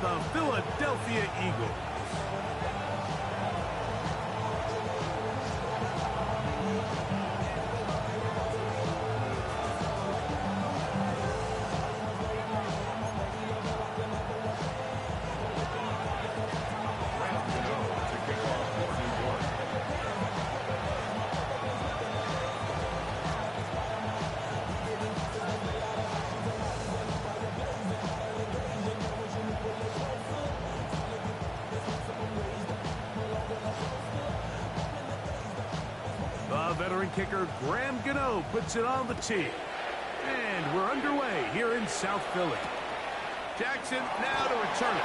the Philadelphia Eagles. Veteran kicker Graham Gano puts it on the tee. And we're underway here in South Philly. Jackson now to return it.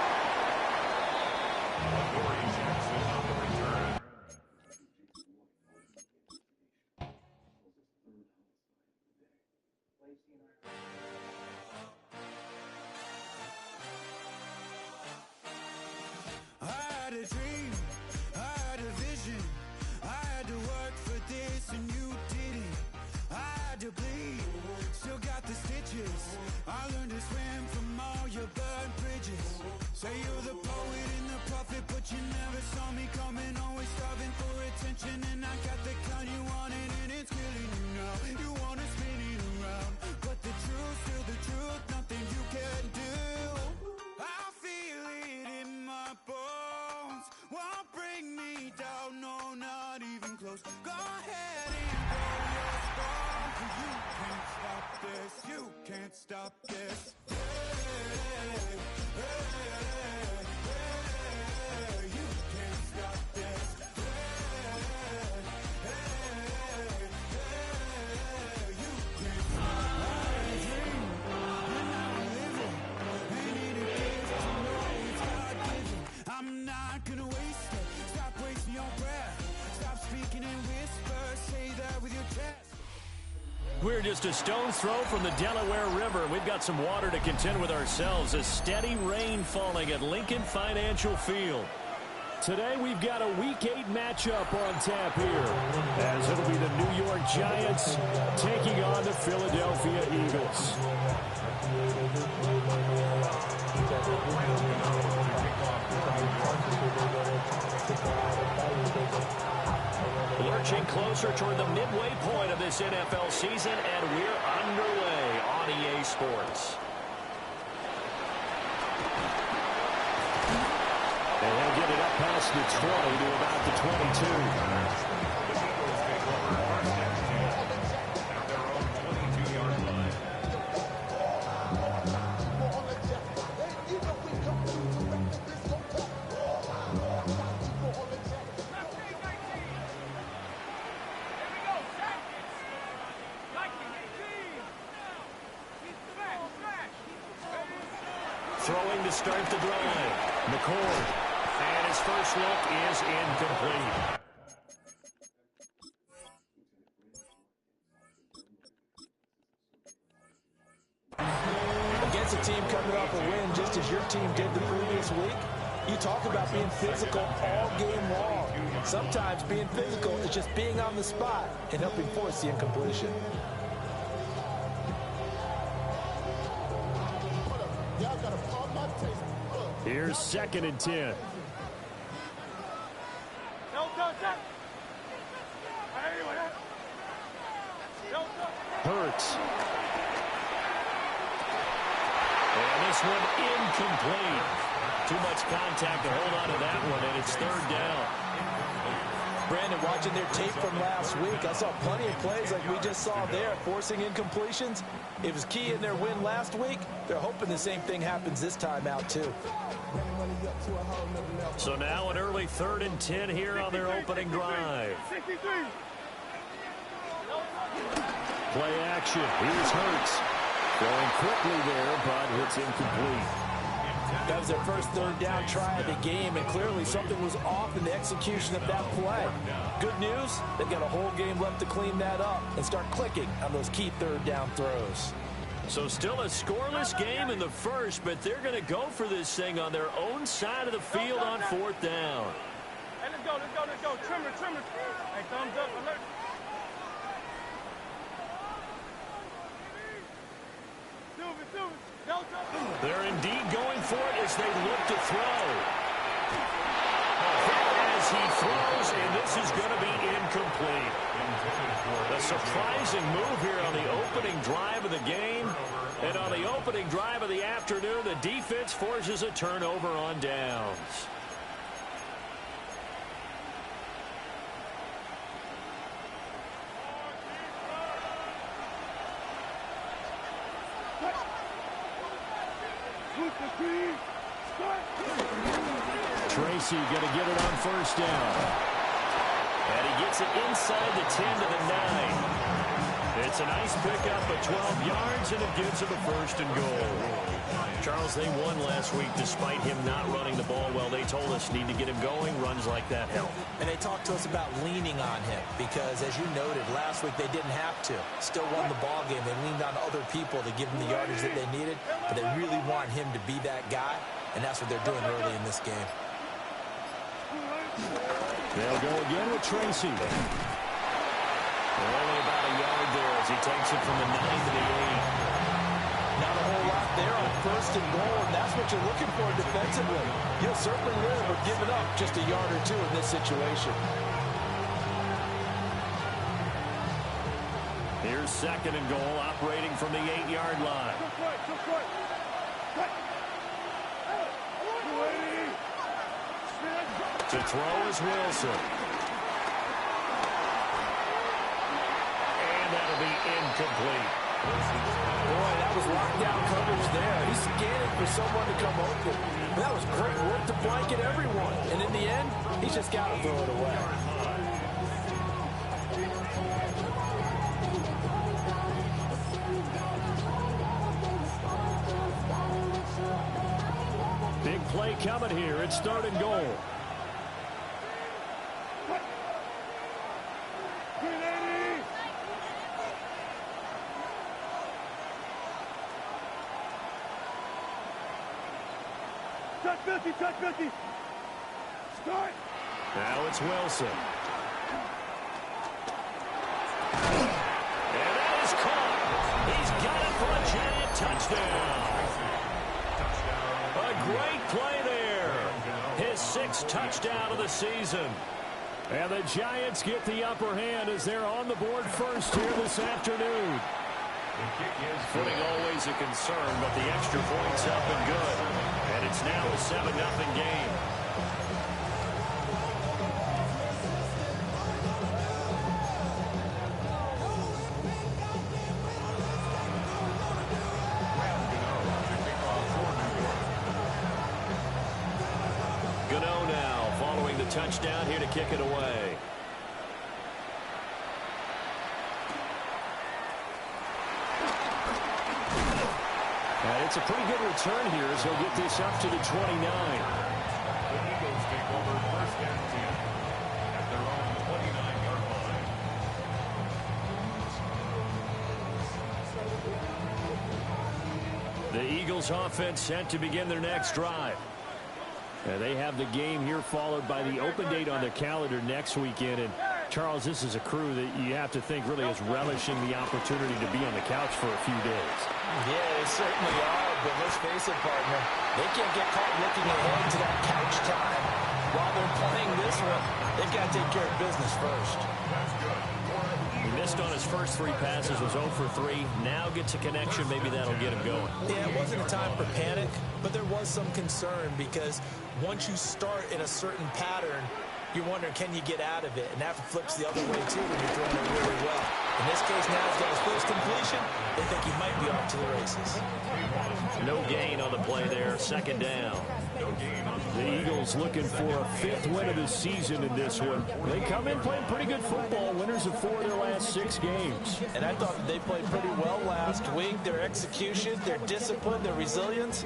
I had a dream, I had a vision, I had to work for this and you didn't. I had to bleed, still got the stitches. I learned to swim from all your burned bridges. Say you're the poet and the prophet, but you never saw me coming. Always starving for attention, and I got the kind you wanted, and it's killing you now. You wanna spin it around, but the truth, still the truth, nothing you can do. I feel it in my bones, won't bring me down, no, not even close. Go ahead and blow your spark, 'cause you can't stop this, you can't stop this. Hey, hey, hey, hey, you can't stop this. Hey, hey, hey, you can't stop this. I dream, and now I'm living. Ain't need a gift to know it's God-given. I'm not gonna waste it. Stop wasting your breath. Stop speaking in whispers. Say that with your chest. We're just a stone's throw from the Delaware River. We've got some water to contend with ourselves. A steady rain falling at Lincoln Financial Field. Today we've got a Week 8 matchup on tap here, as it'll be the New York Giants taking on the Philadelphia Eagles. Lurching closer toward the midway point of this NFL season, and we're underway on EA Sports. And they'll get it up past the 20 to about the 22. Throwing to start the drive. McCord. And his first look is incomplete. Against a team coming off a win just as your team did the previous week, you talk about being physical all game long. Sometimes being physical is just being on the spot and helping force the incompletion. Here's 2nd and 10. Hurts. And this one incomplete. Too much contact to hold on to that one, and it's 3rd down. Brandon, watching their tape from last week, I saw plenty of plays like we just saw there, forcing incompletions. It was key in their win last week. They're hoping the same thing happens this time out, too. So now an early 3rd and 10 here on their opening drive. Play action. Here's Hurts. Going quickly there, but it's incomplete. That was their first 3rd down try of the game, and clearly something was off in the execution of that play. Good news, they've got a whole game left to clean that up and start clicking on those key 3rd down throws. So still a scoreless game in the first, but they're going to go for this thing on their own side of the field on 4th down. Hey, let's go. Trimmer. Hey, thumbs up, alert. They're indeed going for it as they look to throw. As he throws, and this is going to be incomplete. A surprising move here on the opening drive of the game. And on the opening drive of the afternoon, the defense forces a turnover on downs. Tracy going to get it on first down. And he gets it inside the 10 to the 9. It's a nice pickup of 12 yards, and it gives him a first and goal. Charles, they won last week despite him not running the ball well. They told us need to get him going. Runs like that help. And they talked to us about leaning on him because, as you noted, last week they didn't have to. Still won the ball game. They leaned on other people to give them the yardage that they needed, but they really want him to be that guy, and that's what they're doing early in this game. They'll go again with Tracy. Only about a yard there as he takes it from the 9 to the 8. Not a whole lot there on first and goal, and that's what you're looking for defensively. You'll certainly live with giving up just a yard or two in this situation. Here's second and goal, operating from the 8-yard line. To throw is Wilson. And that'll be incomplete. Boy, that was lockdown coverage there. He's scanning for someone to come open. That was great work to blanket everyone. And in the end, he's just got to throw it away. Big play coming here. It's third and goal. Touch 50. Start. Now it's Wilson. And that is caught. He's got it for a giant touchdown. A great play there. His 6th touchdown of the season. And the Giants get the upper hand as they're on the board first here this afternoon. Footing always a concern, but the extra point's up and good. And it's now a 7-0 game. Gano now following the touchdown here to kick it away. And it's a pretty good return here as he'll get this up to the 29. The Eagles take over first and 10 at their own 29-yard line. The Eagles offense set to begin their next drive. And they have the game here followed by the open date on their calendar next weekend. And Charles, this is a crew that you have to think really is relishing the opportunity to be on the couch for a few days. Yeah, they certainly are, but let's face it, partner. They can't get caught looking ahead to that couch time. While they're playing this one, they've got to take care of business first. He missed on his first 3 passes, was 0 for 3. Now gets a connection. Maybe that'll get him going. Yeah, it wasn't a time for panic, but there was some concern because once you start in a certain pattern, you're wondering, can you get out of it? And that flips the other way, too, when you're throwing it really well. In this case, now he's got his first completion. They think he might be off to the races. No gain on the play there. Second down. The Eagles looking for a 5th win of the season in this one. They come in playing pretty good football. Winners of 4 of their last 6 games. And I thought they played pretty well last week. Their execution, their discipline, their resilience,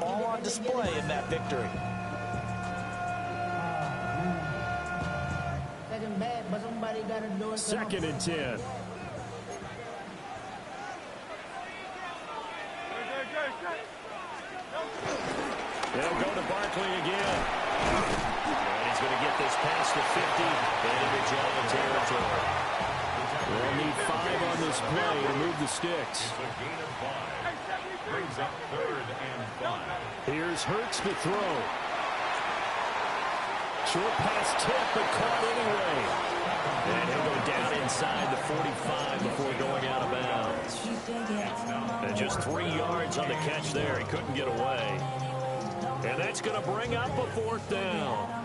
all on display in that victory. Second and 10. They'll go to Barkley again. And he's going to get this past the 50 and into Giant territory. They'll need 5 on this play to move the sticks. Brings up 3rd and 5. Here's Hurts to throw. Short pass tip, but caught anyway. And he'll go down inside the 45 before going out of bounds. And just 3 yards on the catch there. He couldn't get away. And that's going to bring up a 4th down.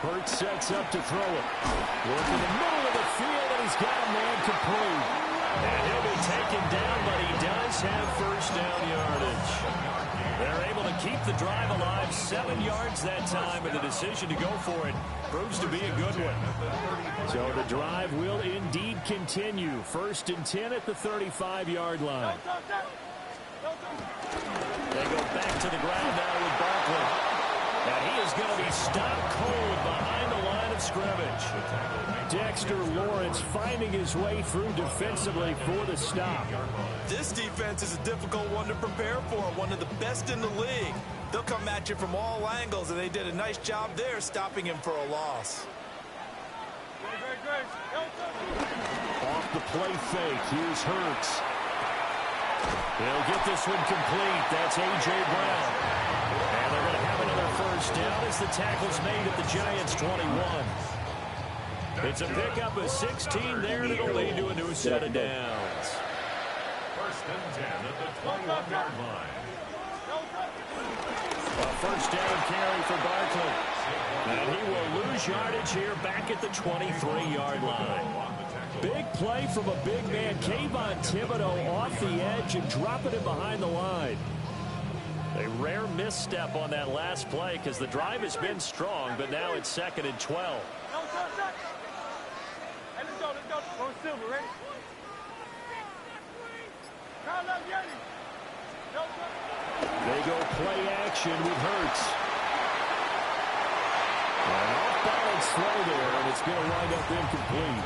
Hurts sets up to throw it. Working the middle of the field, and he's got a man complete. And he'll be taken down, but he does have 1st down yardage. They're able to keep the drive alive. 7 yards that time, and the decision to go for it proves to be a good one. So the drive will indeed continue. 1st and 10 at the 35-yard line. They go back to the ground now with Barkley. And he is going to be stopped cold behind the line of scrimmage. Dexter Lawrence finding his way through defensively for the stop. This defense is a difficult one to prepare for, one of the best in the league. They'll come at you from all angles, and they did a nice job there stopping him for a loss. Off the play fake, here's Hurts. He'll get this one complete. That's A.J. Brown. And they're going to have another 1st down as the tackle's made at the Giants' 21. It's a pickup of 16 there, and it'll lead to a new set of downs. 1st and 10 at the 21-yard line. A 1st down carry for Barkley. And he will lose yardage here back at the 23-yard line. Big play from a big man, Kayvon Thibodeaux, off the edge and dropping him behind the line. A rare misstep on that last play because the drive has been strong, but now it's 2nd and 12. They go play action with Hurts. An off-balance throw there, and it's going to wind up incomplete.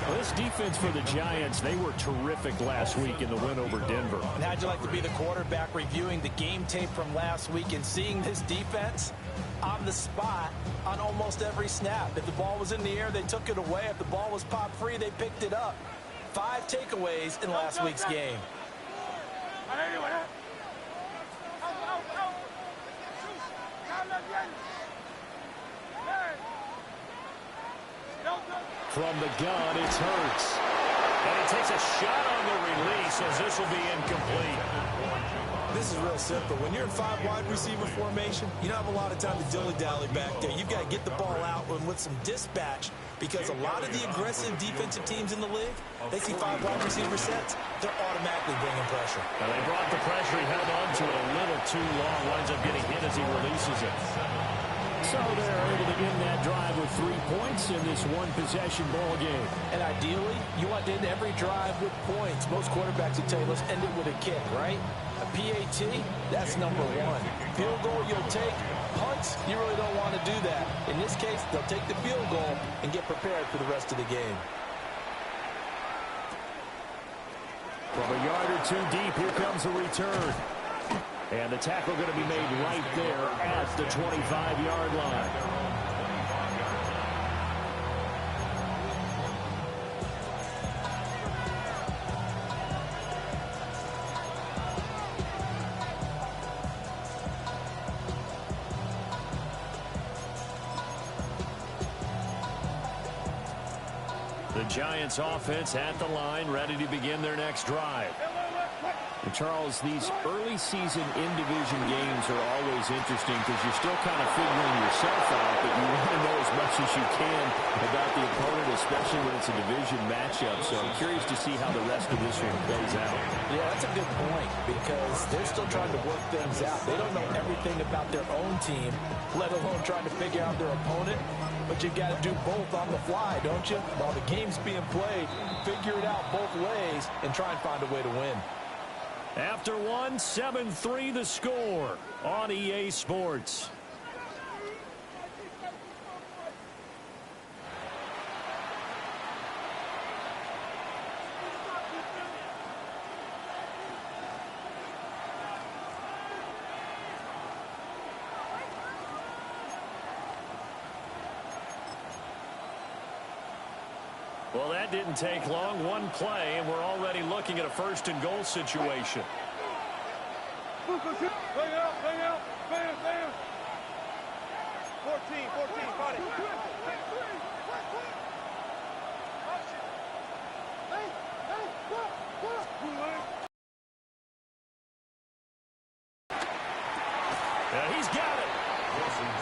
Well, this defense for the Giants, they were terrific last week in the win over Denver. And how'd you like to be the quarterback reviewing the game tape from last week and seeing this defense on the spot on almost every snap? If the ball was in the air, they took it away. If the ball was popped free, they picked it up. 5 takeaways in last week's game. From the gun, it's Hurts. And he takes a shot on the release as this will be incomplete. This is real simple. When you're in 5 wide receiver formation, you don't have a lot of time to dilly-dally back there. You've got to get the ball out with some dispatch because a lot of the aggressive defensive teams in the league, they see 5 wide receiver sets, they're automatically bringing pressure. And they brought the pressure. He held on to it a little too long. Winds up getting hit as he releases it. So they're able to end that drive with 3 points in this one-possession ball game. And ideally, you want to end every drive with points. Most quarterbacks will tell you, let's end it with a kick, right? A PAT, that's number 1. Field goal you'll take. Punts, you really don't want to do that. In this case, they'll take the field goal and get prepared for the rest of the game. From a yard or 2 deep, here comes a return. And the tackle going to be made right there at the 25-yard line. The Giants offense at the line, ready to begin their next drive. And Charles, these early season in-division games are always interesting because you're still kind of figuring yourself out, but you want to know as much as you can about the opponent, especially when it's a division matchup. So I'm curious to see how the rest of this one plays out. Yeah, that's a good point because they're still trying to work things out. They don't know everything about their own team, let alone trying to figure out their opponent. But you've got to do both on the fly, don't you? While the game's being played, figure it out both ways and try and find a way to win. After one, 7-3 the score on EA Sports. Well, that didn't take long. One play, and we're already looking at a first-and-goal situation. Bring out, bam. 14, got it. He's got it.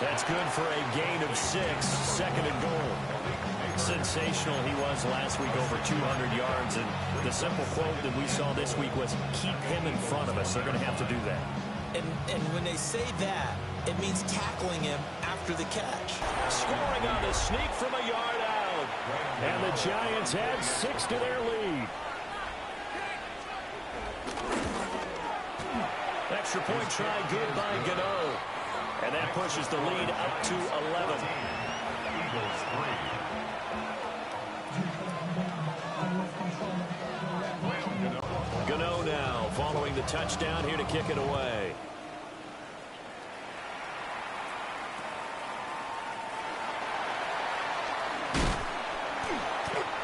That's good for a gain of 6, second and goal. Sensational he was last week, over 200 yards. And the simple quote that we saw this week was, keep him in front of us. They're going to have to do that. And when they say that, it means tackling him after the catch. Scoring on the sneak from a yard out. And the Giants add 6 to their lead. Extra point try good by Gano. And that pushes the lead up to 11. Eagles 3. Gano now following the touchdown here to kick it away.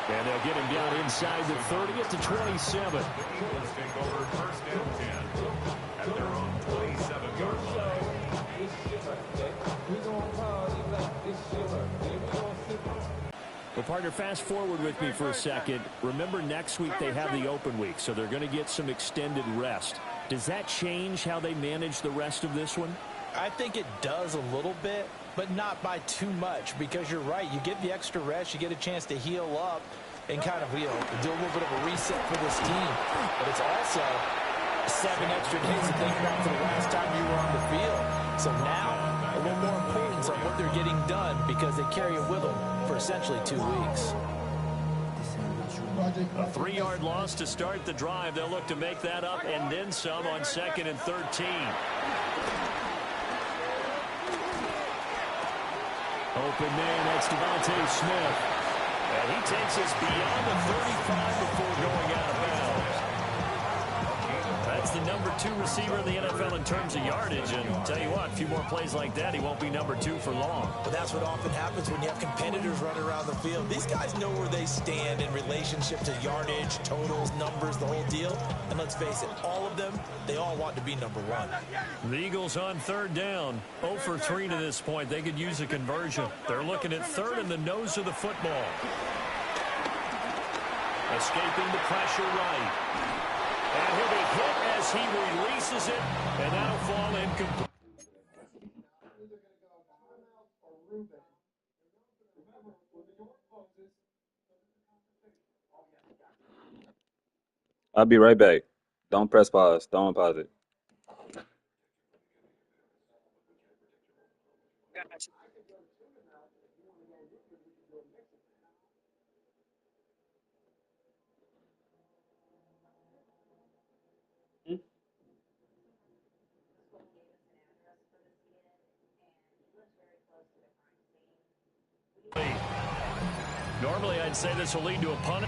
And they'll get him down inside the 30 at the 27. The Eagles take over first and 10 at their own 27-yard line. Well, partner, fast forward with me for a second. Remember, next week they have the open week, so they're going to get some extended rest. Does that change how they manage the rest of this one? I think it does a little bit, but not by too much, because you're right. You get the extra rest, you get a chance to heal up and kind of, do a little bit of a reset for this team. But it's also 7 extra days to think about for the last time you were on the field. So now, a little more importance on what they're getting done, because they carry it with them for essentially 2 weeks. A 3-yard loss to start the drive. They'll look to make that up and then some on 2nd and 13. Open man, that's Devontae Smith. And he takes us beyond the 35 before going out of bounds. That's the number 2 receiver in the NFL in terms of yardage. And tell you what, a few more plays like that, he won't be number 2 for long. But that's what often happens when you have competitors running around the field. These guys know where they stand in relationship to yardage, totals, numbers, the whole deal. And let's face it, all of them, they all want to be number 1. The Eagles on 3rd down. 0 for 3 to this point. They could use a conversion. They're looking at 3rd in the nose of the football. Escaping the pressure right. And he'll be hit as he releases it, and that'll fall incomplete. I'll be right back. Don't press pause. Don't pause it. Normally, I'd say this will lead to a punt.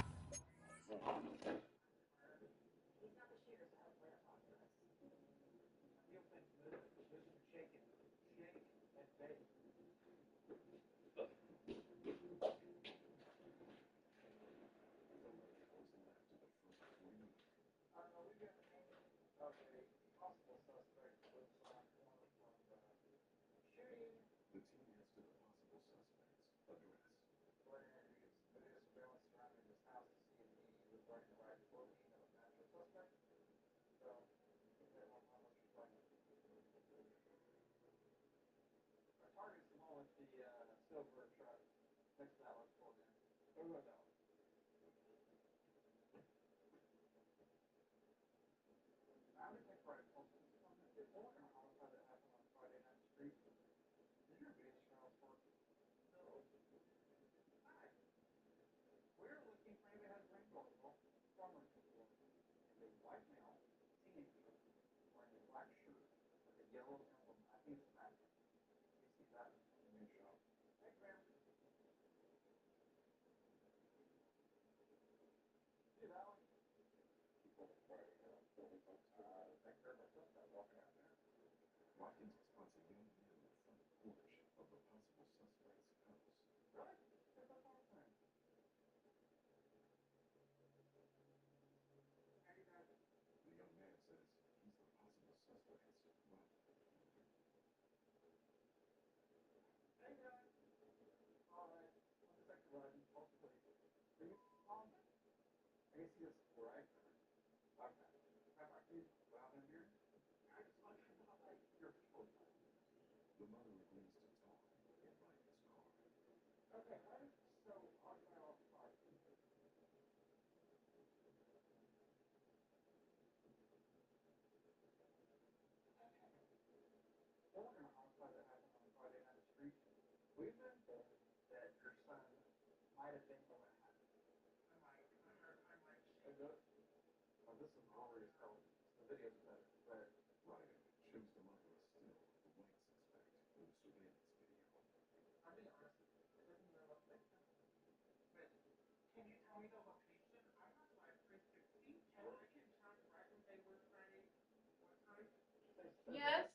Yes.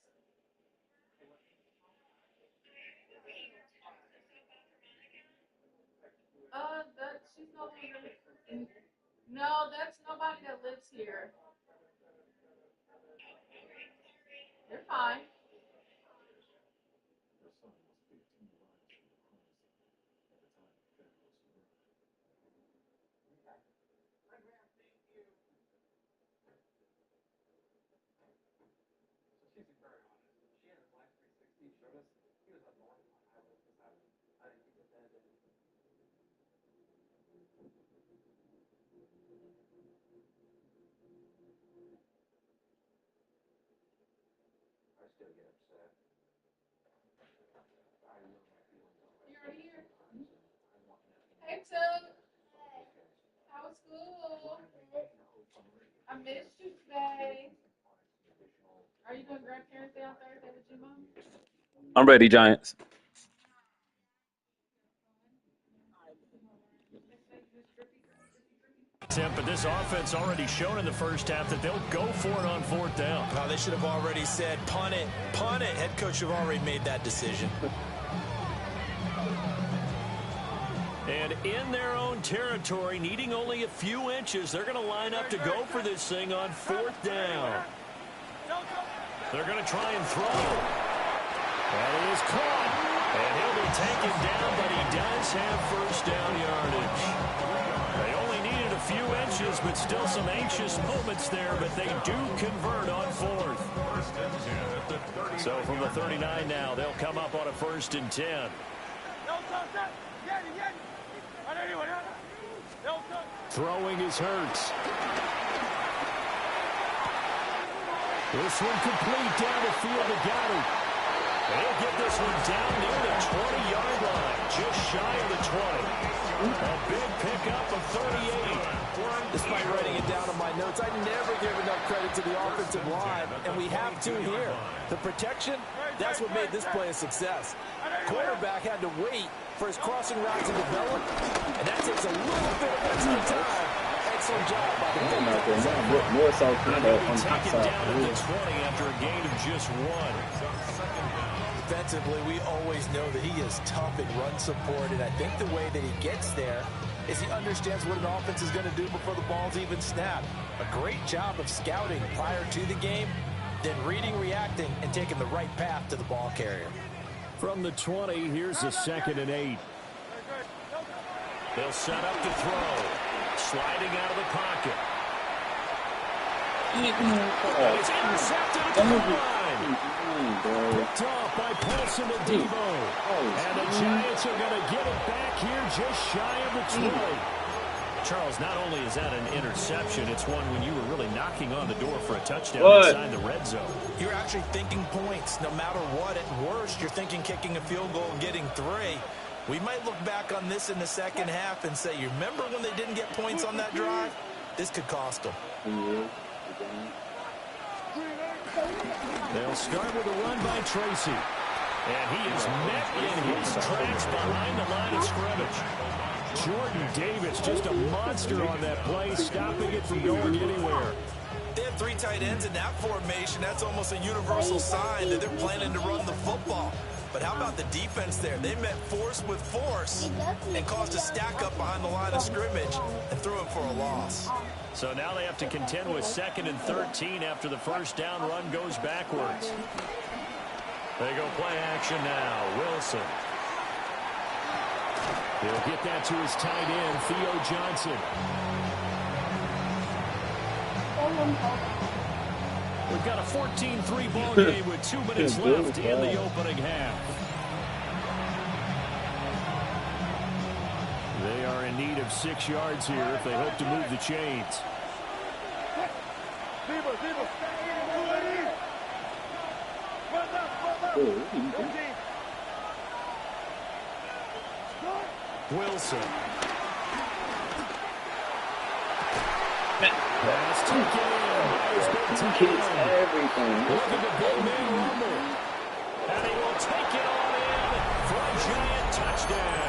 That she's no longer. No, that's nobody that lives here. They're fine. You're here. Hey, Tim. How was school? I missed you today. Are you doing Grandparents' Day on Thursday with your mom? I'm ready, Giants. But this offense already shown in the first half that they'll go for it on fourth down. Well, they should have already said, punt it, punt it. Head coach should have already made that decision. And in their own territory, needing only a few inches, they're going to line up to go for this thing on fourth down. They're going to try and throw. That is caught. And he'll be taken down, but he does have first down yardage. They only needed a few inches, but still some anxious moments there, but they do convert on fourth. So from the 39 now, they'll come up on a 1st and 10. Throwing is Hurts. This one complete down the field to Goddard. They'll get this one down near the 20-yard line, just shy of the 20. A big pickup of 38. Despite writing it down in my notes, I never give enough credit to the offensive line, and we have to here. The protection, that's what made this play a success. Quarterback had to wait for his crossing route to develop, and that takes a little bit of extra time. Excellent job by the defense. More so on the Taken down at the outside. 20 after a gain of just one. Defensively, we always know that he is tough in run support, and I think the way that he gets there is he understands what an offense is going to do before the ball's even snapped. A great job of scouting prior to the game, then reading, reacting, and taking the right path to the ball carrier. From the 20, here's a 2nd and 8. They'll set up to throw. Sliding out of the pocket. And it's intercepted at the line. Picked off by Paulson and Debo. And the Giants are going to get it back here just shy of the 20. Charles, not only is that an interception, it's one when you were really knocking on the door for a touchdown inside the red zone. You're actually thinking points no matter what. At worst, you're thinking kicking a field goal and getting 3. We might look back on this in the second half and say, you remember when they didn't get points on that drive? This could cost them. They'll start with a run by Tracy. And he is met in his tracks behind the line of scrimmage. Jordan Davis, just a monster on that play, stopping it from going anywhere. They have 3 tight ends in that formation. That's almost a universal sign that they're planning to run the football. But how about the defense there? They met force with force and caused a stack up behind the line of scrimmage and threw him for a loss. So now they have to contend with 2nd and 13 after the first down run goes backwards. They go play action now. Wilson. He'll get that to his tight end, Theo Johnson. We've got a 14-3 ball game with 2 minutes left in the opening half. They are in need of 6 yards here if they hope to move the chains. Wilson. Pass taken in. Everything. Looking to big man rumble. And he will take it all in for a giant touchdown.